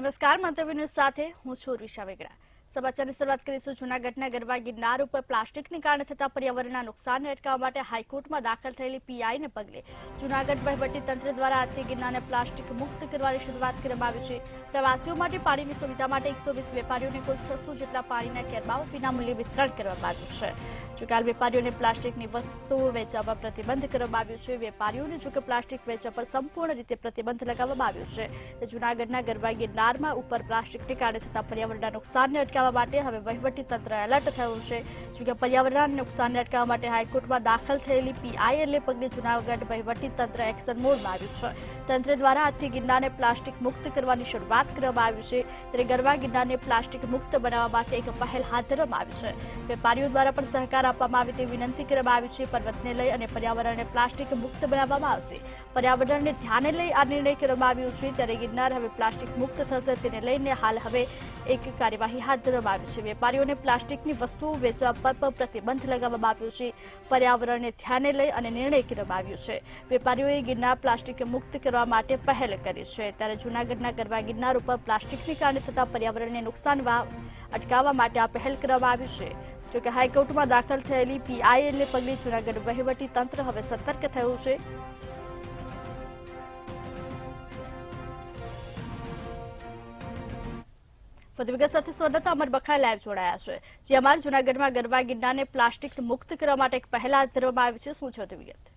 નમસ્કાર, મંતવ્ય ન્યૂઝ સાથે હું છું ઋષા વેગડા। સમાચારની શરૂઆત કરીશું જૂનાગઢના ગરવા ગિરનાર ઉપર પ્લાસ્ટિકને કારણે થતા પર્યાવરણના નુકસાનને અટકાવવા માટે હાઈકોર્ટમાં દાખલ થયેલી પીઆઈને પગલે જૂનાગઢ વહીવટીતંત્ર દ્વારા આજથી ગિરનારને પ્લાસ્ટિક મુક્ત કરવાની શરૂઆત કરવામાં આવી છે। પ્રવાસીઓ માટે પાણીની સુવિધા માટે 120 વેપારીઓને કુલ 600 જેટલા પાણીના કેરબાઓ વિનામૂલ્યે વિતરણ કરવામાં આવ્યું છે। જોકે વેપારીઓને પ્લાસ્ટિકની વસ્તુઓ વેચવા પર પ્રતિબંધ કરવામાં આવ્યો છે। વેપારીઓને જોકે પ્લાસ્ટિક વેચવા પર સંપૂર્ણ રીતે પ્રતિબંધ લગાવવામાં આવ્યો છે। જૂનાગઢના ગરવા ગિરનારમાં ઉપર પ્લાસ્ટિકને કારણે થતા પર્યાવરણના નુકસાનને અટકાવવા માટે હવે વહીવટીતંત્ર એલર્ટ થયું છે। જોકે પર્યાવરણના નુકસાનને અટકાવવા માટે હાઈકોર્ટમાં દાખલ થયેલી પીઆઈને પગલે જૂનાગઢ વહીવટીતંત્ર એક્શન મોડમાં આવ્યું છે। તંત્ર દ્વારા આજથી ગિરનારને પ્લાસ્ટિક મુક્ત કરવાની શરૂઆત કરવામાં આવી છે, ત્યારે ગરવા ગિરનારને પ્લાસ્ટિક મુક્ત બનાવવા માટે એક પહેલ હાથ ધરવામાં આવી છે। વેપારીઓ દ્વારા પણ સહકાર આપવામાં આવે તેવી વિનંતી કરવામાં આવી છે। પર્વતને લઈ અને પર્યાવરણને પ્લાસ્ટિક મુક્ત બનાવવામાં આવશે। પર્યાવરણને ધ્યાને લઈ આ નિર્ણય કરવામાં આવ્યો છે, ત્યારે ગિરનાર હવે પ્લાસ્ટિક મુક્ત થશે તેને લઈને હાલ હવે એક કાર્યવાહી હાથ ધરવામાં આવી છે। વેપારીઓને પ્લાસ્ટિકની વસ્તુઓ વેચવા પર પ્રતિબંધ લગાવવામાં આવ્યો છે। પર્યાવરણને ધ્યાને લઈ અને નિર્ણય કરવામાં આવ્યો છે। વેપારીઓએ ગિરનાર પ્લાસ્ટિક મુક્ત કરવા માટે પહેલ કરી છે, ત્યારે જૂનાગઢના ગરવા ગિરનાર ઉપર પ્લાસ્ટિકને કારણે થતા પર્યાવરણને નુકસાન અટકાવવા માટે આ પહેલ કરવામાં આવી છે। જોકે હાઈકોર્ટમાં દાખલ થયેલી પીઆઈને પગલે જૂનાગઢ વહીવટી તંત્ર હવે સતર્ક થયું છે। વધુ વિગત સાથે સ્વદત્તા અમર બખાઈ લાઈવ જોડાયા છે, જે અમારા જૂનાગઢમાં ગરવા ગિરનારને પ્લાસ્ટિક મુક્ત કરવા માટે એક પહેલ હાથ ધરવામાં આવી છે। શું છે વધુ વિગત?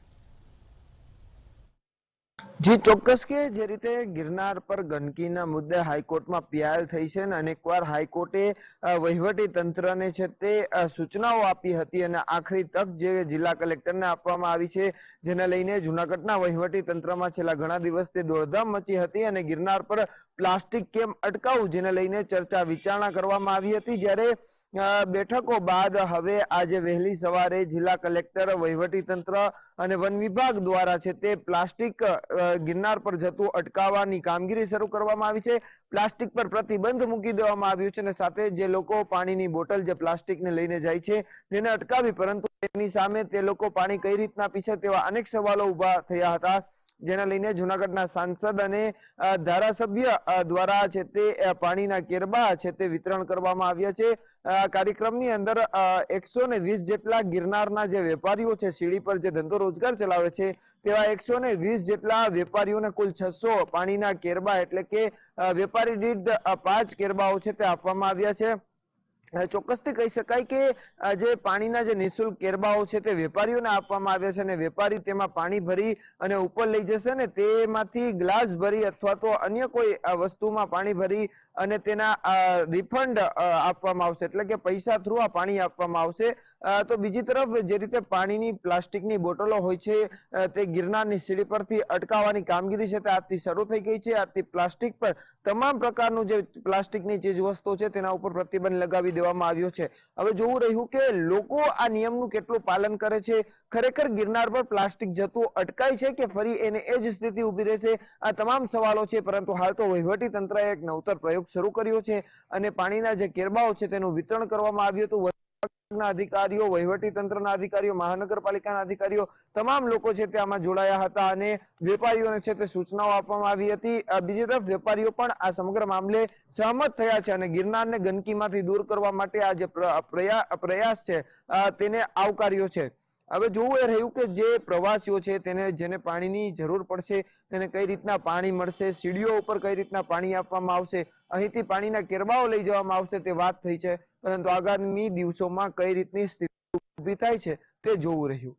જી ચોક્કસ કે જે રીતે ગિરનાર પર ગંદકીના મુદ્દે હાઈકોર્ટમાં પીઆઈ થઈ છે અને અનેકવાર હાઈકોર્ટે વહીવટી તંત્રને છે તે સૂચનાઓ આપી હતી અને આખરી તક જે જિલ્લા કલેક્ટરને આપવામાં આવી છે, જેને લઈને જૂનાગઢના વહીવટી તંત્રમાં છેલ્લા ઘણા દિવસથી દોડધામ મચી હતી અને ગિરનાર પર પ્લાસ્ટિક કેમ અટકાવવું જેને લઈને ચર્ચા વિચારણા કરવામાં આવી હતી। જ્યારે બેઠકો બાદ હવે આજે વહેલી સવારે જિલ્લા કલેક્ટર, વહીવટી તંત્ર અને વન વિભાગ દ્વારા છે તે પ્લાસ્ટિક ગિરનાર પર જતું અટકાવવાની કામગીરી શરૂ કરવામાં આવી છે। પ્લાસ્ટિક પર પ્રતિબંધ મૂકી દેવામાં આવ્યું છે અને સાથે જે લોકો પાણીની બોટલ જે પ્લાસ્ટિકને લઈને જાય છે તેને અટકાવી, પરંતુ તેની સામે તે લોકો પાણી કઈ રીતના પીશે તેવા અનેક સવાલો ઉભા થયા હતા, જેને લઈને જૂનાગઢના સાંસદ અને ધારાસભ્ય દ્વારા છે તે પાણીના કેરબા છે તે વિતરણ કરવામાં આવ્યા છે। કાર્યક્રમની અંદર 120 જેટલા ગિરનારના જે વેપારીઓ છે, સીડી પર જે ધંધો રોજગાર ચલાવે છે તેવા 120 જેટલા વેપારીઓને કુલ 600 પાણીના કેરબા એટલે કે વેપારી દીઠ 5 કેરબાઓ છે તે આપવામાં આવ્યા છે। ચોક્કસથી કહી શકાય કે જે પાણીના જે નિઃશુલ્ક કેરબાઓ છે તે વેપારીઓને આપવામાં આવ્યા છે અને વેપારી તેમાં પાણી ભરી અને ઉપર લઈ જશે ને તેમાંથી ગ્લાસ ભરી અથવા તો અન્ય કોઈ વસ્તુમાં પાણી ભરી અને તેના રિફંડ આપવામાં આવશે, એટલે કે પૈસા થ્રુ આ પાણી આપવામાં આવશે। તો બીજી તરફ જે રીતે પાણીની પ્લાસ્ટિકની બોટલો હોય છે તે ગિરનારની સીડી પરથી અટકાવવાની કામગીરી છે તે આજથી શરૂ થઈ ગઈ છે। આજથી પ્લાસ્ટિક પર તમામ પ્રકારનું જે પ્લાસ્ટિકની ચીજ વસ્તુઓ છે તેના ઉપર પ્રતિબંધ લગાવી દેવામાં આવ્યો છે। હવે જોવું રહ્યું કે લોકો આ નિયમનું કેટલું પાલન કરે છે, ખરેખર ગિરનાર પર પ્લાસ્ટિક જતું અટકાય છે કે ફરી એને એ જ સ્થિતિ ઉભી રહેશે, આ તમામ સવાલો છે। પરંતુ હાલ તો વહીવટી તંત્રએ એક નવતર પ્રયોગ શરૂ કર્યો છે અને પાણીના જે કેરબાઓ છે તેનું વિતરણ કરવામાં આવ્યું હતું। અધિકારીઓ, વહીવટી તંત્રના અધિકારીઓ, મહાનગરપાલિકાના અધિકારીઓ, તમામ લોકો છે તે આમાં જોડાયા હતા અને વેપારીઓને છે તે સૂચનાઓ આપવામાં આવી હતી। બીજી તરફ વેપારીઓ પણ આ સમગ્ર મામલે સહમત થયા છે અને ગિરનારને ગંદકીમાંથી દૂર કરવા માટે આ જે પ્રયાસ છે તેને આવકાર્યો છે। હવે જોવું એ રહ્યું કે જે પ્રવાસીઓ છે જેને પાણીની જરૂર પડશે તેને કઈ રીતના પાણી મળશે, સીડીઓ ઉપર કઈ રીતના પાણી આપવામાં આવશે, અહીંથી પાણીના કેરબાઓ લઈ જવામાં આવશે તે વાત થઈ છે, પરંતુ આગામી દિવસોમાં કઈ રીતની સ્થિતિ ઊભી થાય છે તે જોવું રહ્યું।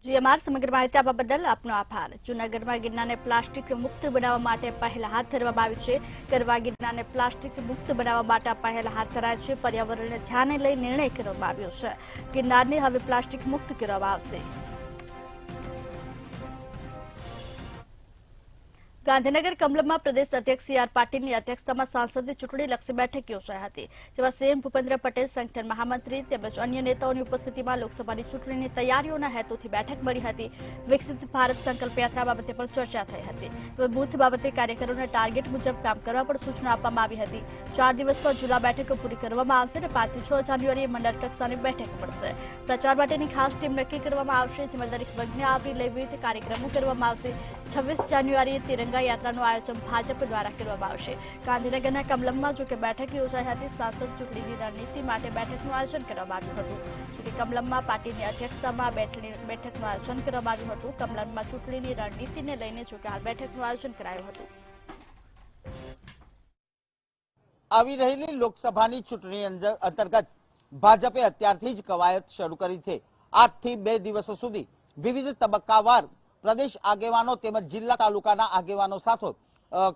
જી અમારી સમગ્ર માહિતી આપવા બદલ આપનો આભાર। જૂનાગઢમાં ગિરનારને પ્લાસ્ટિક મુક્ત બનાવવા માટે પહેલ હાથ ધરવામાં આવી છે। ગરવા ગિરનારને પ્લાસ્ટિક મુક્ત બનાવવા માટે આ પહેલ હાથ ધરાય છે। પર્યાવરણને ધ્યાને લઈ નિર્ણય કરવામાં આવ્યો છે। ગિરનારને હવે પ્લાસ્ટિક મુક્ત કરવામાં આવશે। ગાંધીનગર કમલમમાં પ્રદેશ અધ્યક્ષ સી.આર. પાટીલની અધ્યક્ષતામાં સાંસદની ચૂંટણીલક્ષી બેઠક યોજાઈ હતી, જેમાં સીએમ ભૂપેન્દ્ર પટેલ, સંગઠન મહામંત્રી તેમજ અન્ય નેતાઓની ઉપસ્થિતિમાં લોકસભાની ચૂંટણીની તૈયારીઓના હેતુથી બેઠક મળી હતી। વિકસિત ભારત સંકલ્પ યાત્રા બાબતે પણ ચર્ચા થઈ હતી। બૂથ બાબતે કાર્યકરોને ટાર્ગેટ મુજબ કામ કરવા પણ સૂચના આપવામાં આવી હતી। 4 દિવસમાં જિલ્લા બેઠકો પૂરી કરવામાં આવશે અને 5 થી 6 જાન્યુઆરીએ મંડળ કક્ષાની બેઠક મળશે। પ્રચાર માટેની ખાસ ટીમ નક્કી કરવામાં આવશે, જેમાં દરેક વર્ગને આવરી લઈ વિવિધ કાર્યક્રમો કરવામાં આવશે, 26 જાન્યુઆરીએ તિરંગા યાત્રાનું આયોજન ભાજપ દ્વારા કરવામાં આવશે। ગાંધીનગરના કમલમમાં જો કે બેઠક યોજાઈ હતી। સાંસદ ચૂંટણીની રણનીતિ માટે બેઠકનું આયોજન કરવામાં આવ્યું હતું। જો કે કમલમમાં પાર્ટીની અધ્યક્ષતામાં બેઠકનું આયોજન કરવામાં આવ્યું હતું। કમલમમાં ચૂંટણીની રણનીતિને લઈને જો કે હાલ બેઠકનું આયોજન કરાયું હતું। આવી રહેલી લોકસભાની ચૂંટણી અંતર્ગત ભાજપે અત્યારથી જ કવાયત શરૂ કરી છે। આજથી 2 દિવસો સુધી વિવિધ તબક્કાવાર પ્રદેશ આગેવાનો તેમજ જિલ્લા તાલુકાના આગેવાનો સાથે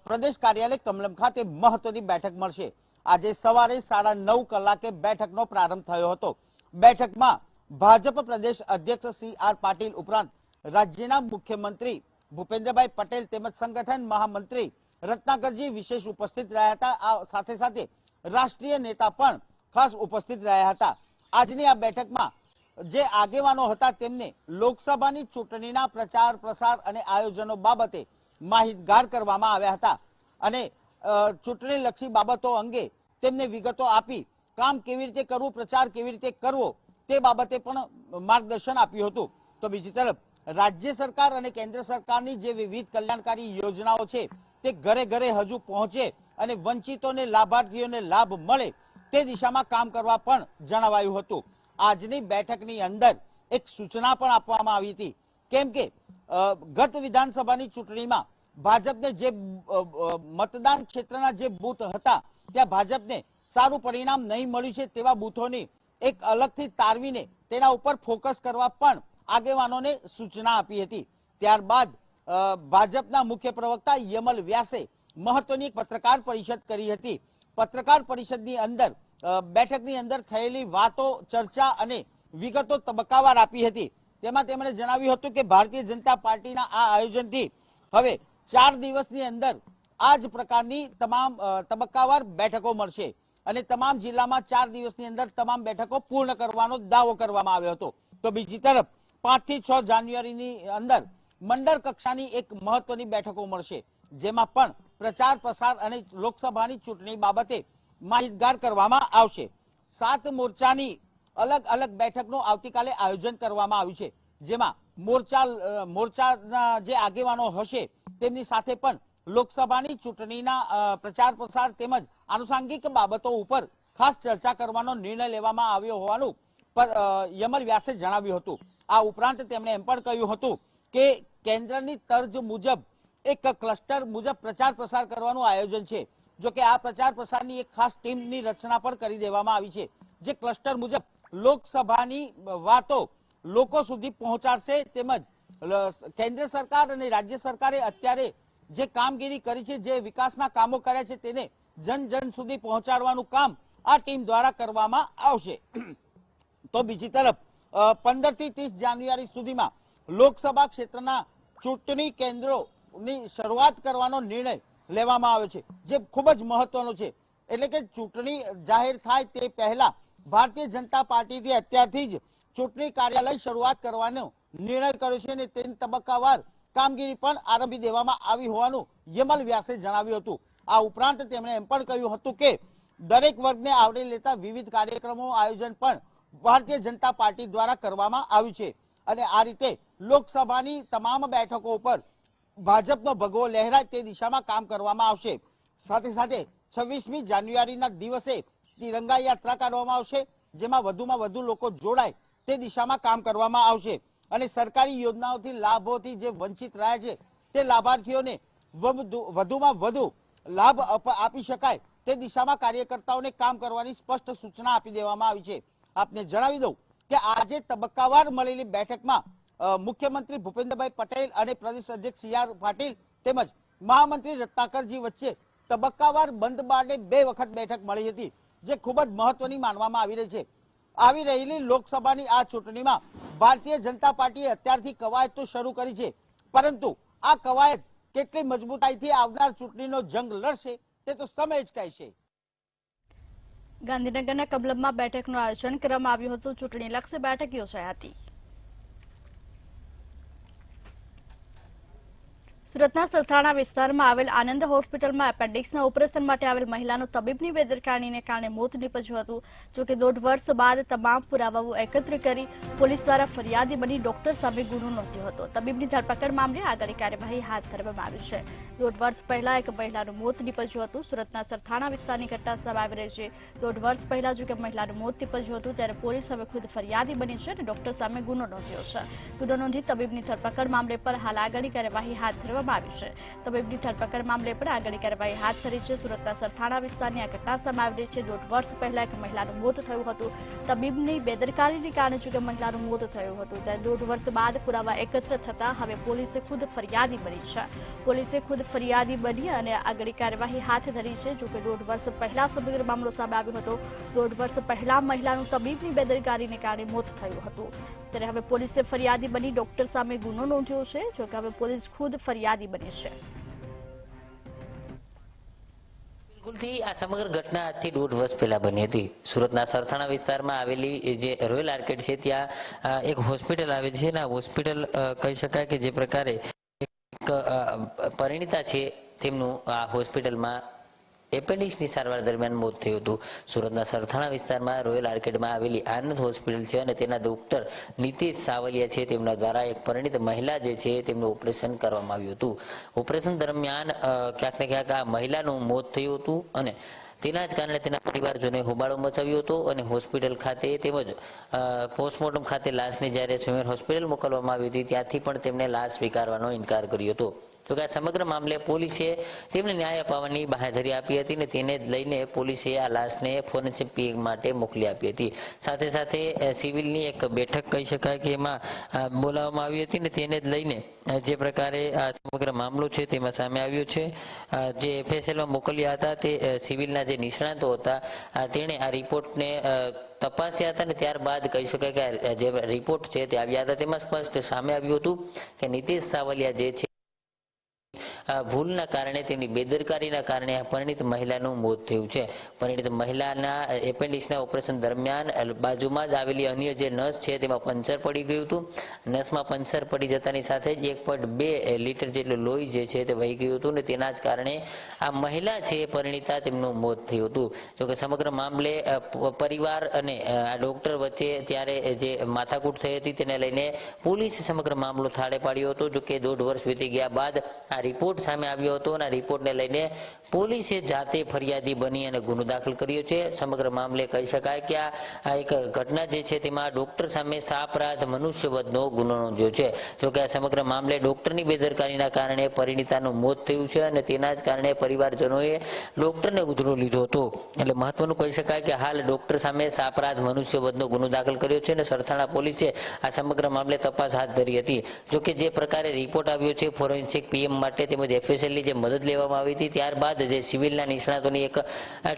પ્રદેશ કાર્યાલય કમલમ ખાતે મહત્વની બેઠક મળશે। આજે સવારે 9:30 કલાકે બેઠકનો પ્રારંભ થયો હતો। બેઠકમાં ભાજપ પ્રદેશ અધ્યક્ષ CR પાટીલ ઉપરાંત રાજ્યના મુખ્યમંત્રી ભૂપેન્દ્રભાઈ પટેલ તેમજ સંગઠન મહામંત્રી રત્નાકરજી વિશેષ ઉપસ્થિત રહ્યા હતા। આ સાથે સાથે રાષ્ટ્રીય નેતા પણ ખાસ ઉપસ્થિત રહ્યા હતા। આજની આ બેઠકમાં જે આગેવાનો હતા તેમને લોકસભાની ચૂંટણીના પ્રચાર પ્રસાર અને આયોજનો બાબતે માહિતગાર કરવામાં આવ્યા હતા અને ચૂંટણીલક્ષી બાબતો અંગે તેમને વિગતો આપી કામ કેવી રીતે કરવું, પ્રચાર કેવી રીતે કરવો તે બાબતે પણ માર્ગદર્શન આપ્યું હતું। તો બીજી તરફ રાજ્ય સરકાર અને કેન્દ્ર સરકારની જે વિવિધ કલ્યાણકારી યોજનાઓ છે તે ઘરે ઘરે હજુ પહોંચે અને વંચિતોને લાભાર્થીઓને લાભ મળે તે દિશામાં કામ કરવા પણ જણાવાયું હતું। આજની બેઠકની અંદર એક સૂચના પણ આપવામાં આવી હતી કેમ કે ગત વિધાનસભાની ચૂંટણીમાં ભાજપને જે મતદાન ક્ષેત્રના જે બૂથ હતા ત્યાં ભાજપને સારું પરિણામ નહીં મળ્યું છે તેવા બૂથોની એક અલગથી તારવીને તેના ઉપર ફોકસ કરવા પણ આગેવાનોને સૂચના આપી હતી। ત્યારબાદ ભાજપના મુખ્ય પ્રવક્તા યમલ વ્યાસે મહત્વની એક પત્રકાર પરિષદ કરી હતી। પત્રકાર પરિષદની અંદર બેઠકની અંદર થયેલી વાતો, ચર્ચા અને વિગતો તબક્કાવાર આપી હતી। તેમાં તેમણે જણાવ્યું હતું કે ભારતીય જનતા પાર્ટીના આ આયોજનથી હવે 4 દિવસની અંદર આ જ પ્રકારની તમામ તબક્કાવાર બેઠકો મળશે અને તમામ જિલ્લામાં 4 દિવસની અંદર તમામ બેઠકો પૂર્ણ કરવાનો દાવો કરવામાં આવ્યો હતો। તો બીજી તરફ 5 થી 6 જાન્યુઆરીની અંદર મંડળ કક્ષાની એક મહત્વની બેઠકો મળશે જેમાં પણ પ્રચાર પ્રસાર અને લોકસભાની ચૂંટણી બાબતે માહિતગાર કરવામાં આવશે। 7 મોરચાની અલગ અલગ બેઠકનું આવતીકાલે આયોજન કરવામાં આવ્યું છે જેમાં મોરચાના જે આગેવાનો હશે તેમની સાથે પણ લોકસભાની ચૂંટણીના પ્રચાર પ્રસાર તેમજ આનુષાંગિક બાબતો ઉપર ખાસ ચર્ચા કરવાનો નિર્ણય લેવામાં આવ્યો હોવાનું યમલ વ્યાસે જણાવ્યું હતું। આ ઉપરાંત તેમણે એમ પણ કહ્યું હતું કે કેન્દ્રની તર્જ મુજબ એક ક્લસ્ટર મુજબ પ્રચાર પ્રસાર કરવાનું આયોજન છે। જો કે આ પ્રચાર પ્રસારની એક ખાસ ટીમની રચના પણ કરી દેવામાં આવી છે જે ક્લસ્ટર મુજબ લોકસભાની વાતો લોકો સુધી પહોંચાડશે તેમજ કેન્દ્ર સરકાર અને રાજ્ય સરકારે અત્યારે જે કામગીરી કરી છે, જે વિકાસના કામો કર્યા છે તેને જન જન સુધી પહોંચાડવાનું કામ આ ટીમ દ્વારા કરવામાં આવશે। તો બીજી તરફ 15 થી 30 જાન્યુઆરી સુધીમાં લોકસભા ક્ષેત્રના ચૂંટણી કેન્દ્રોની શરૂઆત કરવાનો નિર્ણય લેવામાં આવ્યો છે જે ખૂબ જ મહત્વનો છે। એટલે કે ચૂંટણી જાહેર થાય તે પહેલા ભારતીય જનતા પાર્ટીથી અત્યારથી જ ચૂંટણી કાર્યાલય શરૂઆત કરવાનો નિર્ણય કર્યો છે અને તેની તબક્કાવાર કામગીરી પણ આરંભી દેવામાં આવી હોવાનું યમલ વ્યાસે જણાવ્યું હતું। આ ઉપરાંત તેમણે એમ પણ કહ્યું હતું કે દરેક વર્ગને આવરી લેતા વિવિધ કાર્યક્રમો આયોજન પણ ભારતીય જનતા પાર્ટી દ્વારા કરવામાં આવ્યું છે અને આ રીતે લોકસભાની તમામ બેઠકો ઉપર ભાજપનો ભગવો લહેરાય તે દિશામાં કામ કરવામાં આવશે। સાથે સાથે 26મી જાન્યુઆરીના દિવસે તિરંગા યાત્રા કાઢવામાં આવશે જેમાં વધુમાં વધુ લોકો જોડાય તે દિશામાં કામ કરવામાં આવશે અને સરકારી યોજનાઓથી લાભોથી જે વંચિત રહ્યા છે તે લાભાર્થીઓને વધુમાં વધુ લાભ આપી શકાય તે દિશામાં કાર્યકર્તાઓને કામ કરવાની સ્પષ્ટ સૂચના આપી દેવામાં આવી છે। આપને જણાવી દઉં કે આજે તબક્કાવાર મળેલી બેઠકમાં મુખ્યમંત્રી ભૂપેન્દ્રભાઈ પટેલ અને પ્રદેશ અધ્યક્ષ CR પાટીલ તેમજ મહામંત્રી રત્નાકરજી વચ્ચે તબક્કાવાર બંધ બારણે 2 વખત બેઠક મળી હતી જે ખૂબ જ મહત્વની માનવામાં આવી રહી છે। આવી રહેલી લોકસભાની આ ચૂંટણીમાં ભારતીય જનતા પાર્ટીએ અત્યારથી કવાયત તો શરૂ કરી છે પરંતુ આ કવાયત કેટલી મજબૂતાઈથી આવનાર ચૂંટણીનો જંગ લડશે તે તો સમય જ કહેશે। ગાંધીનગરના કમલમમાં બેઠકનું આયોજન કરવામાં આવ્યું હતું। ચૂંટણીલક્ષી બેઠક યોજાઈ હતી। સુરતના સરથાણા વિસ્તારમાં આવેલ આનંદ હોસ્પિટલમાં એપેન્ડિક્સના ઓપરેશન માટે આવેલ મહિલાનું તબીબની બેદરકારીને કારણે મોત નીપજ્યું હતું. જોકે 1.5 વર્ષ બાદ તમામ પુરાવાઓ એકત્ર કરી પોલીસ દ્વારા ફરિયાદી બની ડોક્ટર સામે ગુનો નોંધ્યો હતો. તબીબની ધરપકડ મામલે આગળની કાર્યવાહી હાથ ધરવામાં આવી છે. 1.5 વર્ષ પહેલા એક મહિલાનું મોત નીપજ્યું હતું. સુરતના સરથાણા વિસ્તારની ઘટના સામે આવી રહી છે. 1.5 વર્ષ પહેલા જો કે મહિલાનું મોત નીપજ્યું હતું ત્યારે પોલીસ હવે ખુદ ફરિયાદી બની છે અને ડોક્ટર સામે ગુનો નોંધ્યો છે. ગુનો નોંધી તબીબની ધરપકડ મામલે પર હાલ આગળની કાર્યવાહી હાથ ધરવામાં આવી છે. તબીબની ધરપકડ મામલે પણ આગળની કાર્યવાહી હાથ ધરી છે. સુરતના સરથાણા વિસ્તારની આ ઘટના સામે આવી રહી છે. 1.5 વર્ષ પહેલા એક મહિલાનું મોત થયું હતું. તબીબની બેદરકારીને કારણે જો કે મહિલાનું મોત થયું હતું ત્યારે 1.5 વર્ષ બાદ પુરાવા એકત્ર થતા હવે પોલીસે ખુદ ફરિયાદી બની છે. પોલીસે ખુદ ફરિયાદી બની અને આગળની કાર્યવાહી હાથ ધરી છે. જો કે 1.5 વર્ષ પહેલા સમગ્ર મામલો સામે આવ્યો હતો. 1.5 વર્ષ પહેલા મહિલાનું તબીબની બેદરકારીને કારણે મોત થયું હતું ત્યારે હવે પોલીસે ફરિયાદી બની ડોક્ટર સામે ગુનો નોંધ્યો છે. જો કે હવે પોલીસ ખુદ ફરિયાદી બની છે. બિલકુલથી આ સમગ્ર ઘટના આજથી 1.5 વર્ષ પહેલા બની હતી. સુરતના સરથાણા વિસ્તારમાં આવેલી જે રોયલ આર્કેડ છે ત્યાં એક હોસ્પિટલ આવેલી છે અને આ હોસ્પિટલ કહી શકાય કે જે પ્રકારે એક પરિણીતા છે તેમનું આ હોસ્પિટલમાં એપેન્ડિક્સની સારવાર દરમિયાન મોત થયું હતું. સુરતના સરથાણા વિસ્તારમાં રોયલ આર્કેડમાં આવેલી આનંદ હોસ્પિટલ છે અને તેના ડોક્ટર નીતિશ સાવલિયા છે તેમના દ્વારા એક પરિણીત મહિલા જે છે તેમનું ઓપરેશન કરવામાં આવ્યું હતું. ઓપરેશન દરમિયાન ક્યાંક ને ક્યાંક આ મહિલાનું મોત થયું હતું અને તેના જ કારણે તેના પરિવારજનોએ હોબાળો મચાવ્યો હતો અને હોસ્પિટલ ખાતે તેમજ પોસ્ટમોર્ટમ ખાતે લાશને જ્યારે સિવિલ હોસ્પિટલ મોકલવામાં આવી હતી ત્યાંથી પણ તેમણે લાશ સ્વીકારવાનો ઇનકાર કર્યો હતો. જોકે આ સમગ્ર મામલે પોલીસે તેમને ન્યાય અપાવવાની બાંહેધરી આપી હતી અને તેને જ લઈને પોલીસે આ લાશને ફોરેન્સિક માટે મોકલી આપી હતી. સાથે સાથે સિવિલની એક બેઠક કહી શકાય કે એમાં બોલાવવામાં આવી હતી ને તેને જ લઈને જે પ્રકારે આ સમગ્ર મામલો છે તેમાં સામે આવ્યો છે. જે એફએસએલમાં મોકલ્યા હતા તે સિવિલના જે નિષ્ણાતો હતા તેણે આ રિપોર્ટને તપાસ્યા હતા અને ત્યારબાદ કહી શકાય કે જે રિપોર્ટ છે તે આવ્યા હતા તેમાં સ્પષ્ટ સામે આવ્યું હતું કે નીતિશ સાવલિયા જે છે ભૂલના કારણે તેમની બેદરકારીના કારણે આ પરિણીત મહિલાનું મોત થયું છે. પરિણીત મહિલાના એપેન્ડિક્સના ઓપરેશન દરમિયાન બાજુમાં જ આવેલી અન્ય જે નસ છે તેમાં પંચર પડી ગયું હતું. નસમાં પંચર પડી જતાની સાથે જ 1.2 લીટર જેટલું લોહી જે છે તે વહી ગયું હતું અને તેના જ કારણે આ મહિલા છે પરિણીતા તેમનું મોત થયું હતું. જોકે સમગ્ર મામલે પરિવાર અને આ ડોક્ટર વચ્ચે ત્યારે જે માથાકૂટ થઈ હતી તેને લઈને પોલીસે સમગ્ર મામલો થાળે પાડ્યો હતો. જોકે 1.5 વર્ષ વીતી ગયા બાદ આ રિપોર્ટ સામે આવ્યો હતો અને રિપોર્ટને લઈને પોલીસે જાતે ફરિયાદી બની અને ગુનો દાખલ કર્યો છે. સમગ્ર મામલે કહી શકાય કે આ એક ઘટના જે છે તેમાં ડોક્ટર સામે સાપરાધ મનુષ્યવધનો ગુનો નોંધ્યો છે. જોકે આ સમગ્ર મામલે ડોક્ટરની બેદરકારીના કારણે પરિણીતાનું મોત થયું છે અને તેના જ કારણે પરિવારજનોએ ડોક્ટરને ગુનો લીધો હતો. એટલે મહત્વનું કહી શકાય કે હાલ ડોક્ટર સામે સાપરાધ મનુષ્યવધનો ગુનો દાખલ કર્યો છે અને સરથાણા પોલીસે આ સમગ્ર મામલે તપાસ હાથ ધરી હતી. જોકે જે પ્રકારે રિપોર્ટ આવ્યો છે ફોરેન્સિક પીએમ માટે તેમજ એફએસએલની જે મદદ લેવામાં આવી હતી ત્યારબાદ જે સિવિલના નિષ્ણાતોની એક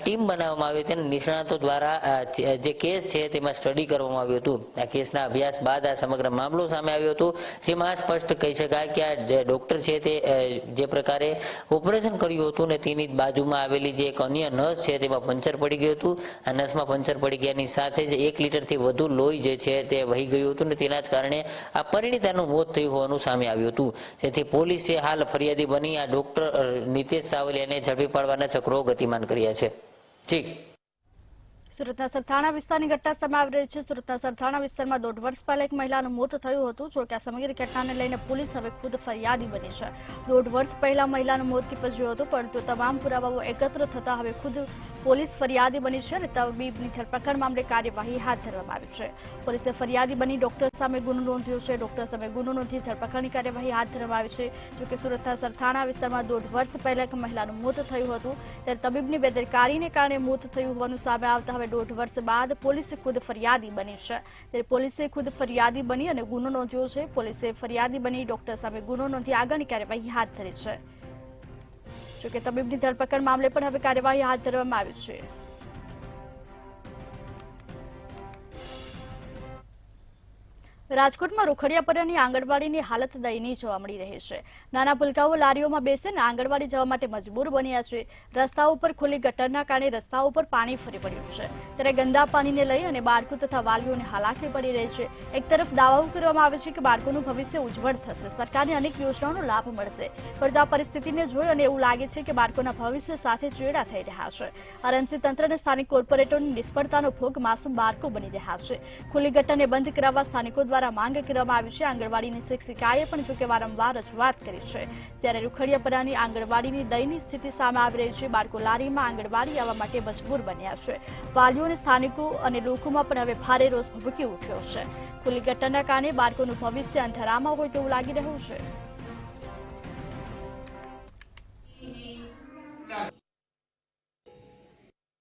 ટીમ બનાવવામાં આવી હતી અને નિષ્ણાતો દ્વારા જે કેસ છે તેમાં સ્ટડી કરવામાં આવ્યું હતું. આ કેસના અભ્યાસ બાદ આ સમગ્ર મામલો સામે આવ્યો હતો જેમાં સ્પષ્ટ કહી શકાય કે આ જે ડોક્ટર છે તે જે પ્રકારે ઓપરેશન કર્યું હતું ને તેની બાજુમાં આવેલી જે એક અન્ય નસ છે તેમાં પંચર પડી ગયું હતું. આ નસમાં પંચર પડી ગયાની સાથે જ 1 લીટરથી વધુ લોહી જે છે તે વહી ગયું હતું ને તેના જ કારણે આ પરિણીતાનું મોત થયું હોવાનું સામે આવ્યું હતું. તેથી પોલીસે હાલ ફરિયાદી બની આ ડોક્ટર નીતિશ સાવલિયાને ઝડપી પાડવાના ચક્રો ગતિમાન કર્યા છે. જી સુરતના સરથાણા વિસ્તારની ઘટના સામે આવી રહી છે. સુરતના સરથાણા વિસ્તારમાં 1.5 વર્ષ પહેલા એક મહિલાનું મોત થયું હતું. જો કે આ સમગ્ર ઘટનાને લઈને પોલીસ હવે ખુદ ફરિયાદી બની છે. 1.5 વર્ષ પહેલા મહિલાનું મોત નીપજ્યું હતું પરંતુ તમામ પુરાવાઓ એકત્ર થતા હવે ખુદ પોલીસ ફરિયાદી બની છે અને તબીબની ધરપકડ મામલે કાર્યવાહી હાથ ધરવામાં આવી છે. પોલીસે ફરિયાદી બની ડોક્ટર સામે ગુનો નોંધ્યો છે. ડોક્ટર સામે ગુનો નોંધી ધરપકડની કાર્યવાહી હાથ ધરવામાં આવી છે. જો કે સુરતના સરથાણા વિસ્તારમાં 1.5 વર્ષ પહેલા એક મહિલાનું મોત થયું હતું ત્યારે તબીબની બેદરકારીને કારણે મોત થયું હોવાનું સામે આવતા હવે 1.5 વર્ષ બાદ પોલીસે ખુદ ફરિયાદી બની છે. ત્યારે પોલીસે ખુદ ફરિયાદી બની અને ગુનો નોંધ્યો છે. પોલીસે ફરિયાદી બની ડોક્ટર સામે ગુનો નોંધી આગળની કાર્યવાહી હાથ ધરી છે. જોકે તબીબની ધરપકડ મામલે પણ હવે કાર્યવાહી હાથ ધરવામાં આવી છે. રાજકોટમાં રોકડિયાપરાની આંગણવાડીની હાલત દયનીય જોવા મળી રહી છે. નાના ભૂલકાઓ લારીઓમાં બેસીને આંગણવાડી જવા માટે મજબૂર બન્યા છે. રસ્તાઓ ઉપર ખુલ્લી ગટરના કારણે રસ્તાઓ પર પાણી ફરી પડ્યું છે. ત્યારે ગંદા પાણીને લઈ અને બાળકો તથા વાલીઓને હાલાકી પડી રહી છે. એક તરફ દાવાઓ કરવામાં આવે છે કે બાળકોનું ભવિષ્ય ઉજ્જવળ થશે, સરકારની અનેક યોજનાઓનો લાભ મળશે, પરંતુ આ પરિસ્થિતિને જોઈ અને એવું લાગે છે કે બાળકોના ભવિષ્ય સાથે ચેડા થઈ રહ્યા છે. આરએમસી તંત્ર અને સ્થાનિક કોર્પોરેટરોની નિષ્ફળતાનો ભોગ માસૂમ બાળકો બની રહ્યા છે. ખુલ્લી ગટરને બંધ કરાવવા સ્થાનિકો દ્વારા માંગ કરવામાં આવી છે. આંગણવાડીની શિક્ષિકાએ પણ જોકે વારંવાર રજૂઆત કરી છે. ત્યારે રૂખડિયાપરાની આંગણવાડીની દયનીય સ્થિતિ સામે આવી રહી છે. બાળકો લારીમાં આંગણવાડી આવવા માટે મજબૂર બન્યા છે. વાલીઓ અને સ્થાનિકો અને લોકોમાં પણ હવે ભારે રોષ ભભૂકી ઉઠ્યો છે. ખુલ્લી ગટરના કારણે બાળકોનું ભવિષ્ય અંધારામાં હોય તેવું લાગી રહ્યું છે.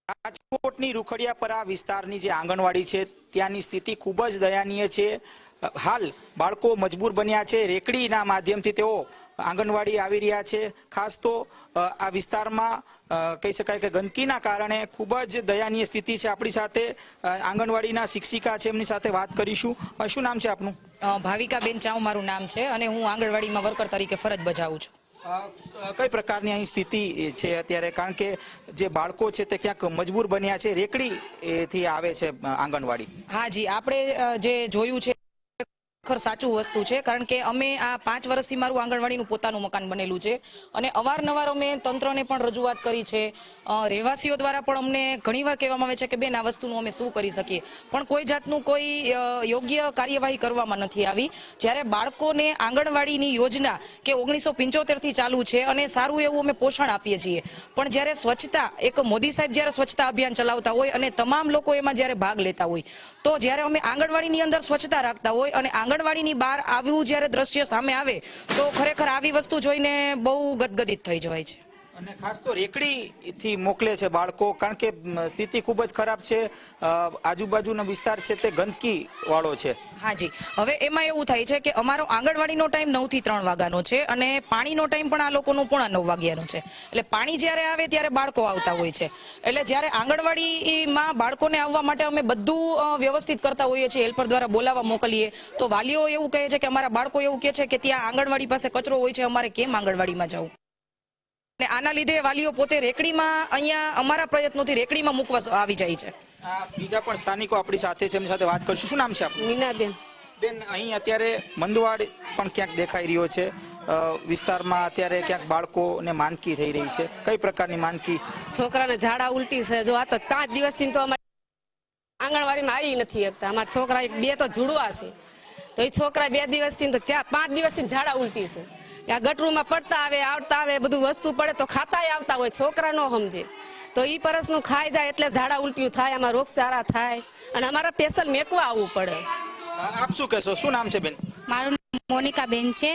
રાજકોટની રૂખડિયાપરા વિસ્તારની જે આંગણવાડી છે ત્યાંની સ્થિતિ ખૂબ જ દયનીય છે. હાલ બાળકો મજબૂર બન્યા છે. રેકડીના માધ્યમથી તેઓ આંગણવાડી આવી રહ્યા છે. ખાસ તો આ વિસ્તારમાં કહી શકાય કે ગંદકીના કારણે ખૂબ જ દયનીય સ્થિતિ છે. આપણી સાથે આંગણવાડીના શિક્ષિકા છે, એમની સાથે વાત કરીશું. શું નામ છે આપનું? ભાવિકાબેન ચાવ મારું નામ છે અને હું આંગણવાડીમાં વર્કર તરીકે ફરજ બજાવું છું. કઈ પ્રકારની અહીં સ્થિતિ છે અત્યારે? કારણ કે જે બાળકો છે તે ક્યાંક મજબૂર બન્યા છે, રેકડીથી આવે છે આંગણવાડી. હા જી, આપણે જે જોયું છે ખર સાચું વસ્તુ છે. કારણ કે અમે આ 5 વર્ષથી મારું આંગણવાડીનું પોતાનું મકાન બનેલું છે અને અવારનવાર અમે તંત્રને પણ રજૂઆત કરી છે. રહેવાસીઓ દ્વારા પણ અમને ઘણીવાર કહેવામાં આવે છે કે બેન આ વસ્તુનું અમે શું કરી શકીએ, પણ કોઈ જાતનું કોઈ યોગ્ય કાર્યવાહી કરવામાં નથી આવી. જ્યારે બાળકોને આંગણવાડીની યોજના કે 1975થી ચાલુ છે અને સારું એવું અમે પોષણ આપીએ છીએ, પણ જ્યારે સ્વચ્છતા, એક મોદી સાહેબ જ્યારે સ્વચ્છતા અભિયાન ચલાવતા હોય અને તમામ લોકો એમાં જ્યારે ભાગ લેતા હોય, તો જ્યારે અમે આંગણવાડીની અંદર સ્વચ્છતા રાખતા હોય અને આંગણવાડીની બહાર આવ્યું જ્યારે દ્રશ્ય સામે આવે તો ખરેખર આવી વસ્તુ જોઈને બહુ ગદગદિત થઈ જવાય છે. અને ખાસ તો રેકડીથી મોકલે છે બાળકો, કારણ કે સ્થિતિ ખૂબ જ ખરાબ છે. આજુબાજુનો વિસ્તાર છે તે ગંદકી વાળો છે. હાજી, હવે એમાં એવું થાય છે કે અમારો આંગણવાડીનો ટાઈમ 9 થી 3 વાગ્યાનો છે અને પાણીનો ટાઈમ પણ આ લોકોનું 8:45 વાગ્યાનો છે. એટલે પાણી જ્યારે આવે ત્યારે બાળકો આવતા હોય છે. એટલે જ્યારે આંગણવાડીમાં બાળકોને આવવા માટે અમે બધું વ્યવસ્થિત કરતા હોઈએ છીએ, હેલ્પર દ્વારા બોલાવવા મોકલીએ, તો વાલીઓ એવું કહે છે કે અમારા બાળકો એવું કહે છે કે ત્યાં આંગણવાડી પાસે કચરો હોય છે, અમારે કેમ આંગણવાડીમાં જવું. અને આના લીધે વાલીઓ પોતે રેકડીમાં, અહીંયા અમારા પ્રયત્નોથી રેકડીમાં મૂકવા આવી જાય છે. બીજા પણ સ્થાનિકો આપણી સાથે છે, એમની સાથે વાત કરીશું. શું નામ છે આપનું? મીનાબેન. બેન, અહીં અત્યારે મંદવાડ પણ ક્યાંક દેખાઈ રહ્યો છે. વિસ્તારમાં અત્યારે ક્યાંક બાળકોને માંદગી થઈ રહી છે. કઈ પ્રકારની માંદગી? છોકરાને ઝાડા ઉલટી છે. જો આ તો 5 દિવસથી તો અમારે આંગણવાડીમાં આવી નથી શકતા. અમારા છોકરા 2 તો જુડવા છે, તો એ છોકરા 2 દિવસથી તો 5 દિવસથી ઝાડા ઉલટી છે. આ ગટરૂમાં પડતા આવે, આવતા આવે, બધું વસ્તુ પડે તો ખાતાય આવતા હોય, છોકરા ન સમજે તો ઈ પરસનું ખાઈ જાય એટલે ઝાડા ઉલટીઓ થાય, આમાં રોગચાળા થાય અને અમારા સ્પેશિયલ મેકવા આવવું પડે. આપ શું કહેશો? શું નામ છે બેન? મારું મોનિકા બેન છે.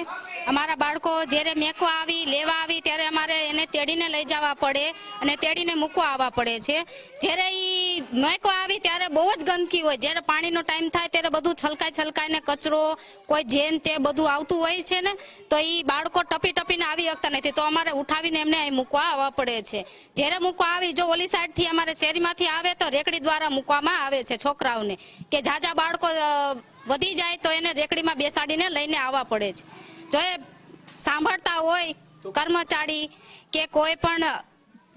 અમારા બાળકો જ્યારે મેકવા આવી, લેવા આવી ત્યારે અમારે એને તેડીને લઈ જવા પડે અને તેડીને મૂકવા આવવા પડે છે. જ્યારે એ મેકવા આવી ત્યારે બહુ જ ગંદકી હોય. જ્યારે પાણીનો ટાઈમ થાય ત્યારે બધું છલકાઈને કચરો, કોઈ જેન તે બધું આવતું હોય છે ને, તો એ બાળકો ટપીને આવી શકતા નથી, તો અમારે ઉઠાવીને એમને અહીં મૂકવા આવવા પડે છે. જ્યારે મૂકવા આવી, જો ઓલી સાઈડથી અમારે શેરીમાંથી આવે તો રેકડી દ્વારા મૂકવામાં આવે છે છોકરાઓને, કે જાજા બાળકો વધી જાય તો એને રેકડીમાં બેસાડીને લઈને આવવા પડે છે. જો એ સાંભળતા હોય કર્મચારી કે કોઈ પણ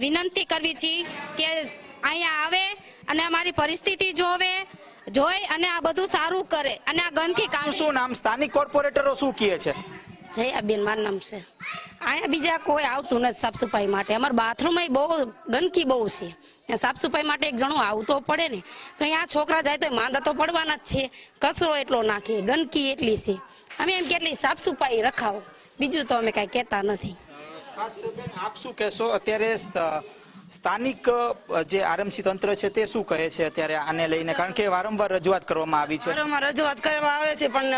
વિનંતી કરવી છે કે અહીંયા આવે અને અમારી પરિસ્થિતિ જોઈ અને આ બધું સારું કરે અને આ ગંદકી કામ. શું નામ? સ્થાનિક કોર્પોરેટરો શું કહે છે? જયાબેન મારું નામ છે. અહીંયા બીજા કોઈ આવતું નથી સાફ સફાઈ માટે. અમારા બાથરૂમમાં બહુ ગંદકી બહુ છે. સાફ સફાઈ માટે એક જણું આવતો પડે ને, તો અહીંયા છોકરા જાય તો માંદા તો પડવાના જ છે. કચરો એટલો નાખે, ગંદકી એટલી છે. અમે એમ કેટલી સાફ સફાઈ રખાવો, બીજું તો અમે કઈ કહેતા નથી. ખાસ બેન, આપ શું કહેશો? અત્યારે સ્થાનિક જે આરએમસી તંત્ર છે તે શું કહે છે અત્યારે આને લઈને? કારણ કે વારંવાર રજૂઆત કરવામાં આવી છે. વારંવાર રજૂઆત કરવામાં આવે છે, પણ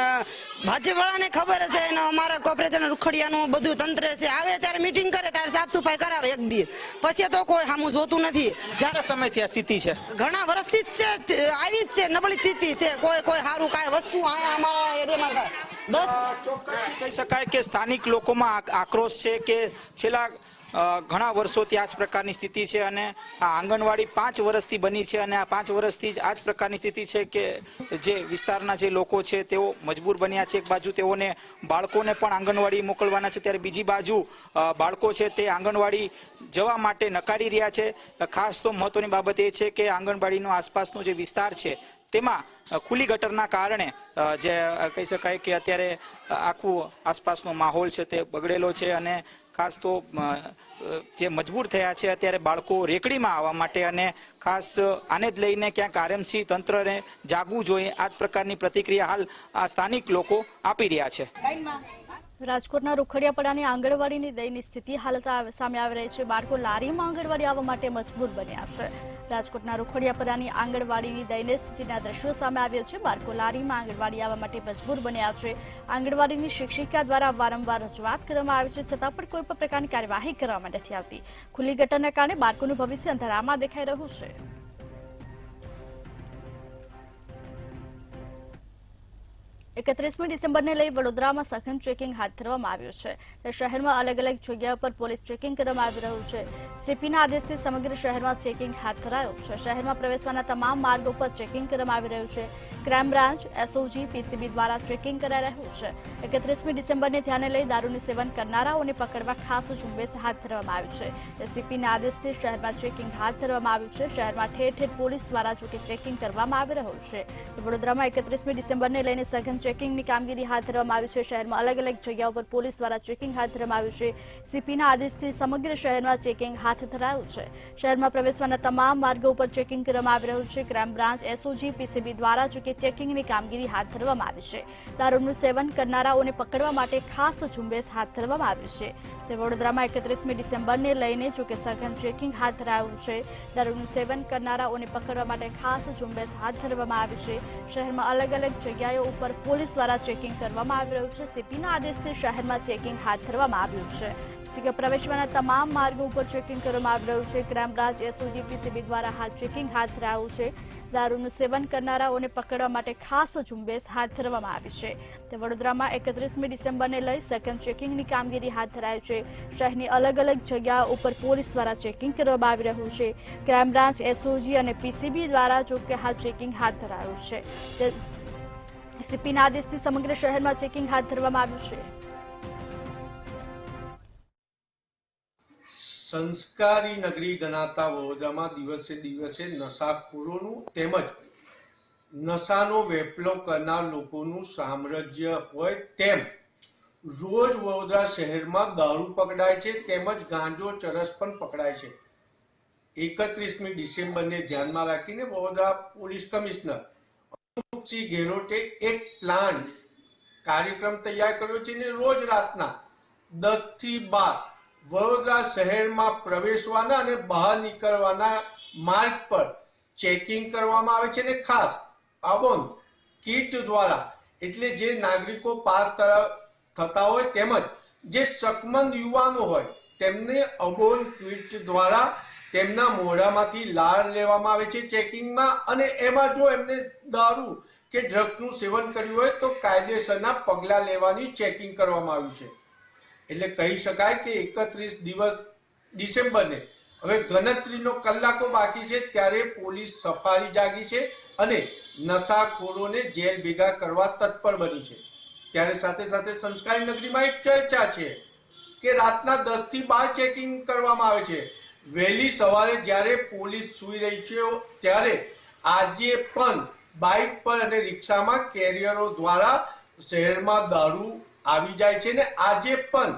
ભાજપ વાળાને ખબર છે ને અમારા કોર્પોરેશન રૂખડિયાનું બધું તંત્ર છે, આવે ત્યારે મીટિંગ કરે ત્યારે સાફ સફાઈ કરાવે એક દી, પછી તો કોઈ સામું જોતું નથી. કેટલા સમયથી આ સ્થિતિ છે? ઘણા વર્ષથી જ છે, આવી જ છે, નબળી સ્થિતિ છે. કોઈ સારું કાંઈ વસ્તુ અમારા એરિયામાં ચોક્કસ કહી શકાય કે સ્થાનિક લોકોમાં આક્રોશ છે કે છેલ્લા ઘણા વર્ષોથી આ જ પ્રકારની સ્થિતિ છે અને આ આંગણવાડી 5 વર્ષથી બની છે અને આ 5 વર્ષથી જ આ જ પ્રકારની સ્થિતિ છે કે જે વિસ્તારના જે લોકો છે તેઓ મજબૂર બન્યા છે. એક બાજુ તેઓને બાળકોને પણ આંગણવાડી મોકલવાના છે, ત્યારે બીજી બાજુ બાળકો છે તે આંગણવાડી જવા માટે નકારી રહ્યા છે. ખાસ તો મહત્વની બાબત એ છે કે આંગણવાડીનો આસપાસનો જે વિસ્તાર છે તેમાં ખુલ્લી ગટરના કારણે જે કહી શકાય કે અત્યારે આખું આસપાસનો માહોલ છે તે બગડેલો છે અને ખાસ તો જે મજબૂર થયા છે અત્યારે બાળકો રેકડીમાં આવવા માટે અને ખાસ આને જ લઈને ક્યાંક આરએમસી તંત્રને જાગવું જોઈએ, આ જ પ્રકારની પ્રતિક્રિયા હાલ આ સ્થાનિક લોકો આપી રહ્યા છે. રાજકોટના રૂખડિયાપડાની આંગણવાડીની દયનીય સ્થિતિ હાલત સામે આવી રહી છે. બાળકો લારીમાં આંગણવાડી આવવા માટે મજબૂર બન્યા છે. રાજકોટના રૂખડિયાપડાની આંગણવાડીની દયનીય સ્થિતિના દ્રશ્યો સામે આવ્યા છે. બાળકો લારીમાં આંગણવાડી આવવા માટે મજબૂર બન્યા છે. આંગણવાડીની શિક્ષિકા દ્વારા વારંવાર રજૂઆત કરવામાં આવી છે, છતાં પણ કોઈ પણ પ્રકારની કાર્યવાહી કરવામાં નથી આવતી. ખુલ્લી ગટરના કારણે બાળકોનું ભવિષ્ય અંધારામાં દેખાઈ રહ્યું છે. 31મી ડિસેમ્બરને લઈ વડોદરામાં સઘન ચેકિંગ હાથ ધરવામાં આવ્યું છે. શહેરમાં અલગ અલગ જગ્યાઓ પર પોલીસ ચેકિંગ કરવામાં આવી રહ્યું છે. સીપીના આદેશથી સમગ્ર શહેરમાં ચેકિંગ હાથ ધરાયું છે. શહેરમાં પ્રવેશવાના તમામ માર્ગો પર ચેકિંગ કરવામાં આવી રહ્યું છે. ક્રાઇમ બ્રાન્ચ, એસઓજી, પીસીબી દ્વારા ચેકિંગ કરાઈ રહ્યું છે. 31મી ડિસેમ્બરને ધ્યાને લઈ દારૂનું સેવન કરનારાઓને પકડવા ખાસ ઝુંબેશ હાથ ધરવામાં આવ્યું છે. સીપીના આદેશથી શહેરમાં ચેકિંગ હાથ ધરવામાં આવ્યું છે. શહેરમાં ઠેર ઠેર પોલીસ દ્વારા જોકે ચેકિંગ કરવામાં આવી રહ્યું છે. વડોદરામાં 31મી ડિસેમ્બરને લઈને સઘન ચેકિંગની કામગીરી હાથ ધરવામાં આવી છે. શહેરમાં અલગ અલગ જગ્યાઓ પર પોલીસ દ્વારા ચેકિંગ હાથ ધરવામાં આવ્યું છે. સીપીના આદેશથી સમગ્ર શહેરમાં ચેકિંગ હાથ ધરાયું છે. શહેરમાં પ્રવેશવાના તમામ માર્ગો પર ચેકિંગ કરવામાં આવી રહ્યું છે. ક્રાઇમ બ્રાન્ચ, એસઓજી, પીસીબી દ્વારા જોકે ચેકિંગની કામગીરી હાથ ધરવામાં આવી છે. દારૂનું સેવન કરનારાઓને પકડવા માટે ખાસ ઝુંબેશ હાથ ધરવામાં આવી છે. તે વડોદરામાં 31મી ડિસેમ્બરને લઈને જોકે સઘન ચેકિંગ હાથ ધરાયું છે. દારૂનું સેવન કરનારાઓને પકડવા માટે ખાસ ઝુંબેશ હાથ ધરવામાં આવી છે. શહેરમાં અલગ અલગ જગ્યાઓ ઉપર પોલીસ દ્વારા ચેકિંગ કરવામાં આવી રહ્યું છે. સીપીના આદેશથી શહેરમાં ચેકિંગ હાથ ધરવામાં આવ્યું છે. જોકે પ્રવેશવાના તમામ માર્ગો ઉપર ચેકિંગ કરવામાં આવી રહ્યું છે. ક્રાઇમ બ્રાન્ચ, એસઓજી, પીસીબી દ્વારા હાલ ચેકિંગ હાથ ધરાયું છે. દારૂનું સેવન કરનારાઓને પકડવા માટે ખાસ ઝુંબેશ હાથ ધરવામાં આવી છે. તે વડોદરામાં 31મી ડિસેમ્બરને લઈ સઘન ચેકિંગની કામગીરી હાથ ધરાઈ છે. શહેરની અલગ અલગ જગ્યાઓ ઉપર પોલીસ દ્વારા ચેકિંગ કરવામાં આવી રહ્યું છે. ક્રાઇમ બ્રાન્ચ, એસઓજી અને પીસીબી દ્વારા જોકે હાલ ચેકિંગ હાથ ધરાયું છે. સીપીના આદેશથી સમગ્ર શહેરમાં ચેકિંગ હાથ ધરવામાં આવ્યું છે. સંસ્કારી નગરી ગણાતા વડોદરામાં દિવસે દિવસે નશાખોરોનું તેમજ નશાનો વેપલો કરનાર લોકોનું સામ્રાજ્ય હોય તેમ રોજ વડોદરા શહેરમાં દારૂ પકડાય છે તેમજ ગાંજો ચરસ પણ પકડાય છે. 31મી ડિસેમ્બરને ધ્યાનમાં રાખીને વડોદરા પોલીસ કમિશનર અનુપસિંહ ગેહલોતે એક પ્લાન કાર્યક્રમ તૈયાર કર્યો છે અને રોજ રાતના 10 થી 12 વડોદરા શહેરમાં પ્રવેશવાના અને બહાર નીકળવાના માર્ગ પર ચેકિંગ કરવામાં આવે છે અને ખાસ અબોન કીટ દ્વારા એટલે જે નાગરિકો પાસ થતા હોય તેમજ જે શકમંદ યુવાનો હોય તેમને અબોન કીટ દ્વારા તેમના મોઢામાંથી લાળ લેવામાં આવે છે ચેકિંગમાં અને એમાં જો એમને દારૂ કે ડ્રગ્સનું સેવન કર્યું હોય તો કાયદેસરના પગલાં લેવાની ચેકિંગ કરવામાં આવ્યું છે. એટલે કહી શકાય કે 31 ડિસેમ્બરને હવે ગણતરીનો કલાકો બાકી છે ત્યારે પોલીસ સફારી જાગી છે અને નશાખોરોને જેલ ભેગા કરવા તત્પર બની છે. ત્યારે સાથે સાથે સંસ્કારી નગરીમાં એક ચર્ચા છે કે રાતના 10 થી 12 ચેકિંગ કરવામાં આવે છે. વહેલી સવારે જ્યારે પોલીસ સૂઈ રહી છે ત્યારે આજે પણ બાઇક પર અને રિક્ષામાં કેરિયરો દ્વારા શહેરમાં દારૂ આવી જાય છે ને આજે પણ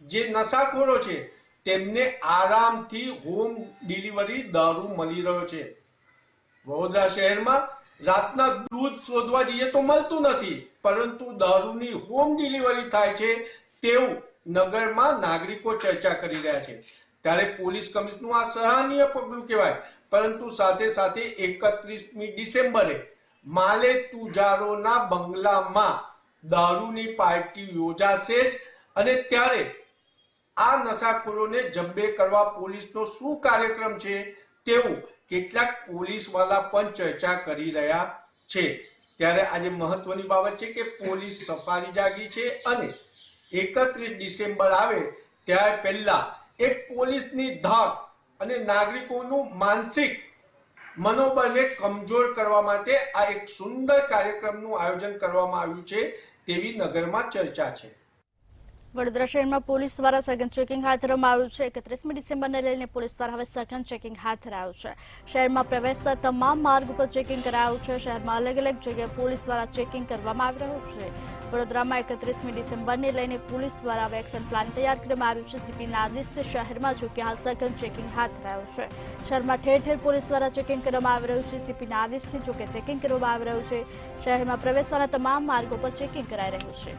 જે નશાખોરો છે તેમને આરામથી હોમ ડિલિવરી દારૂ મળી રહ્યો છે. વડોદરા શહેરમાં રાતના દૂધ શોધવા જઈએ તો મળતું નથી, પરંતુ દારૂની હોમ ડિલિવરી થાય છે તેવું નગરમાં નાગરિકો ચર્ચા કરી રહ્યા છે. ત્યારે પોલીસ કમિશનરનું આ સરાહનીય પગલું કહેવાય, પરંતુ સાથે સાથે 31મી ડિસેમ્બરે માલે તુજારોના બંગલામાં દારૂની પાર્ટી યોજાશે જ અને ત્યારે આ નશાખોરોને જબ્બે કરવા પોલીસનો શું કાર્યક્રમ છે તેવું કેટલાક પોલીસવાળા પણ ચર્ચા કરી રહ્યા છે. ત્યારે આજે મહત્વની બાબત છે કે પોલીસ સફારી જાગી છે અને 31 ડિસેમ્બર આવે ત્યારે પહેલા એક પોલીસની ધાક અને નાગરિકોનું માનસિક મનોબળને કમજોર કરવા માટે આ એક સુંદર કાર્યક્રમનું આયોજન કરવામાં આવ્યું છે તેવી નગરમાં ચર્ચા છે. વડોદરા શહેરમાં પોલીસ દ્વારા સઘન ચેકિંગ હાથ ધરવામાં આવ્યું છે. 31મી ડિસેમ્બરને લઈને પોલીસ દ્વારા હવે સઘન ચેકિંગ હાથ ધરાયું છે. શહેરમાં પ્રવેશતા તમામ માર્ગ ઉપર ચેકિંગ કરાયું છે. શહેરમાં અલગ અલગ જગ્યાએ પોલીસ દ્વારા ચેકિંગ કરવામાં આવી રહ્યું છે. વડોદરામાં 31મી ડિસેમ્બરને લઈને પોલીસ દ્વારા હવે એક્શન પ્લાન તૈયાર કરવામાં આવ્યું છે. સીપીના આદેશથી શહેરમાં જો કે હાલ સઘન ચેકિંગ હાથ ધરાયું છે. શહેરમાં ઠેર ઠેર પોલીસ દ્વારા ચેકિંગ કરવામાં આવી રહ્યું છે. સીપીના આદેશથી જો કે ચેકિંગ કરવામાં આવી રહ્યું છે. શહેરમાં પ્રવેશવાના તમામ માર્ગો પર ચેકિંગ કરાઈ રહ્યું છે.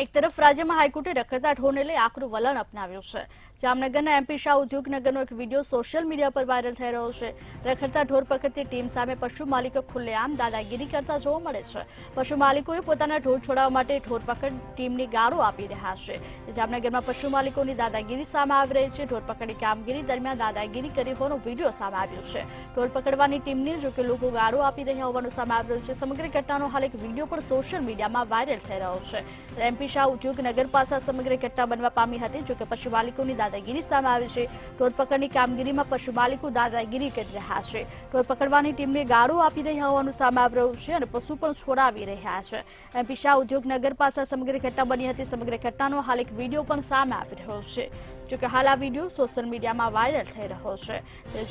એક તરફ રાજ્યમાં હાઈકોર્ટે રખડતા ઢોરને લઈ આકરું વલણ અપનાવ્યું છે. જામનગરના એમપી શાહ ઉદ્યોગનગરનો એક વિડીયો સોશિયલ મીડિયા પર વાયરલ થઈ રહ્યો છે. રખડતા ઢોર પકડતી ટીમ સામે પશુ માલિકો ખુલ્લેઆમ દાદાગીરી કરતા જોવા મળે છે. પશુ માલિકોએ પોતાના ઢોર છોડાવવા માટે ઢોર પકડ ટીમને ગાળો આપી રહ્યા છે. જામનગરમાં પશુ માલિકોની દાદાગીરી સામે આવી રહી છે. ઢોર પકડની કામગીરી દરમિયાન દાદાગીરી કરી હોવાનો વિડીયો સામે આવ્યો છે. ઢોર પકડવાની ટીમને જો કે લોકો ગાળો આપી રહ્યા હોવાનું સામે આવી રહ્યું છે. સમગ્ર ઘટનાનો હાલ એક વિડીયો પણ સોશિયલ મીડિયામાં વાયરલ થઈ રહ્યો છે. એમપી શાહ ઉદ્યોગનગર પાસે સમગ્ર ઘટના બનવા પામી હતી. જો કે પશુ માલિકોની દાદાગીરી સામે આવી છે. ઢોર પકડની કામગીરીમાં પશુ માલિકો દાદાગીરી કરી રહ્યા છે. ઢોર પકડવાની ટીમને ગાળો આપી રહ્યા હોવાનું સામે આવી રહ્યું છે અને પશુ પણ છોડાવી રહ્યા છે. એમપી શાહ ઉદ્યોગનગર પાસે સમગ્ર ઘટના બની હતી. સમગ્ર ઘટનાનો હાલ એક વિડીયો પણ સામે આવી રહ્યો છે. જોકે હાલ આ વિડીયો સોશિયલ મીડિયામાં વાયરલ થઈ રહ્યો છે.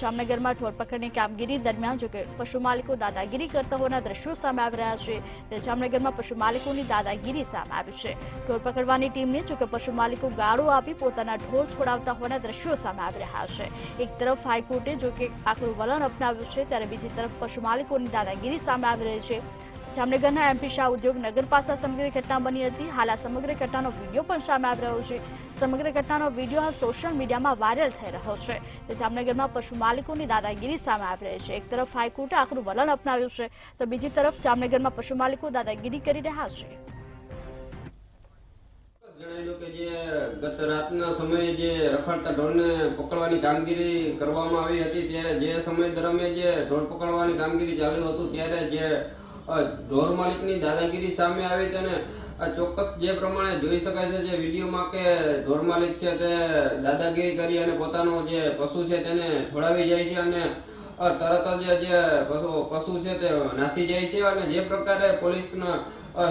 જામનગરમાં ઢોર પકડની કામગીરી દરમિયાન જો કે પશુ માલિકો દાદાગીરી કરતા હોવાના દ્રશ્યો સામે આવી રહ્યા છે. જામનગરમાં પશુ માલિકોની દાદાગીરી સામે આવી છે. ઢોર પકડવાની ટીમને જો કે પશુ માલિકો ગાળો આપી પોતાના ઢોર છોડાવતા હોવાના દ્રશ્યો સામે આવી રહ્યા છે. એક તરફ હાઈકોર્ટે જો કે આકરું વલણ અપનાવ્યું છે ત્યારે બીજી તરફ પશુ માલિકોની દાદાગીરી સામે આવી રહી છે. જામનગરના એમપી શાહ ઉદ્યોગનગર પાસે સમગ્ર ઘટના બની હતી. હાલ આ સમગ્ર ઘટનાનો વિડીયો પણ સામે આવી રહ્યો છે. સમગ્ર ઘટનાનો વિડીયો હાલ સોશિયલ મીડિયામાં વાયરલ થઈ રહ્યો છે. જામનગરમાં પશુ માલિકોની દાદાગીરી સામે આવી રહી છે. એક તરફ હાઈકોર્ટે આકરું વલણ અપનાવ્યું છે તો બીજી તરફ જામનગરમાં પશુ માલિકો દાદાગીરી કરી રહ્યા છે. જણાવ્યું કે જે ગત રાતના સમયે જે રખડતા ઢોરને પકડવાની કામગીરી કરવામાં આવી હતી ત્યારે જે સમય દરમિયાન જે ઢોર પકડવાની કામગીરી ચાલુ હતું ત્યારે જે ઢોર માલિકની દાદાગીરી સામે આવી હતી અને ચોક્કસ જે પ્રમાણે જોઈ શકાય છે જે વિડીયોમાં કે ઢોર માલિક છે તે દાદાગીરી કરી અને પોતાનો જે પશુ છે તેને છોડાવી જાય છે અને તરત જ જે પશુ છે તે નાસી જાય છે અને જે પ્રકારે પોલીસના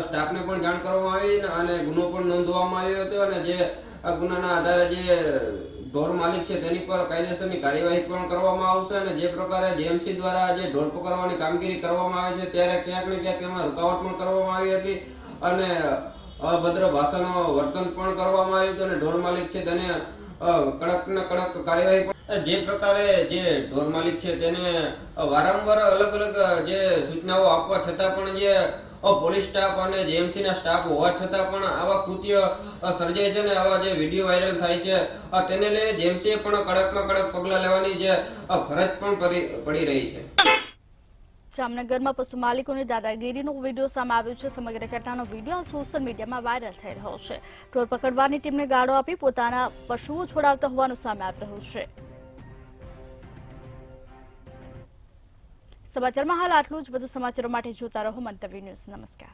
સ્ટાફને પણ જાણ કરવામાં આવી અને ગુનો પણ નોંધવામાં આવ્યો હતો અને જે આ ગુનાના આધારે જે ઢોર માલિક છે તેની પર કાયદેસરની કાર્યવાહી પણ કરવામાં આવશે અને જે પ્રકારે જેએમસી દ્વારા જે ઢોર પકડવાની કામગીરી કરવામાં આવે છે ત્યારે ક્યાંક ને ક્યાંક એમાં રૂકાવટ પણ કરવામાં આવી હતી અને અભદ્ર ભાષાનો વર્તન પણ કરવામાં આવ્યું હતું અને ઢોર માલિક છે તેને કડક ને કડક કાર્યવાહી પણ જે પ્રકારે જે ઢોર માલિક છે તેને વારંવાર અલગ અલગ જે સૂચનાઓ આપવા છતાં પણ જે પોલીસ સ્ટાફ અને જેએમસી ના સ્ટાફ હોવા છતાં પણ આવા કૃત્ય સર્જાય છે ને આવા જે વિડીયો વાયરલ થાય છે તેને લઈને જેએમસી પણ કડકમાં કડક પગલાં લેવાની જે ફરજ પણ પડી રહી છે. જામનગરમાં પશુ માલિકોની દાદાગીરીનો વિડીયો સામે આવ્યો છે. સમગ્ર ઘટનાનો વિડીયો સોશિયલ મીડિયામાં વાયરલ થઈ રહ્યો છે. ઢોર પકડવાની ટીમને ગાળો આપી પોતાના પશુઓ છોડાવતા હોવાનું સામે આવી રહ્યું છે. સમાચારમાં હાલ આટલું જ. વધુ સમાચારો માટે જોતા રહો મંતવ્ય ન્યૂઝ. નમસ્કાર.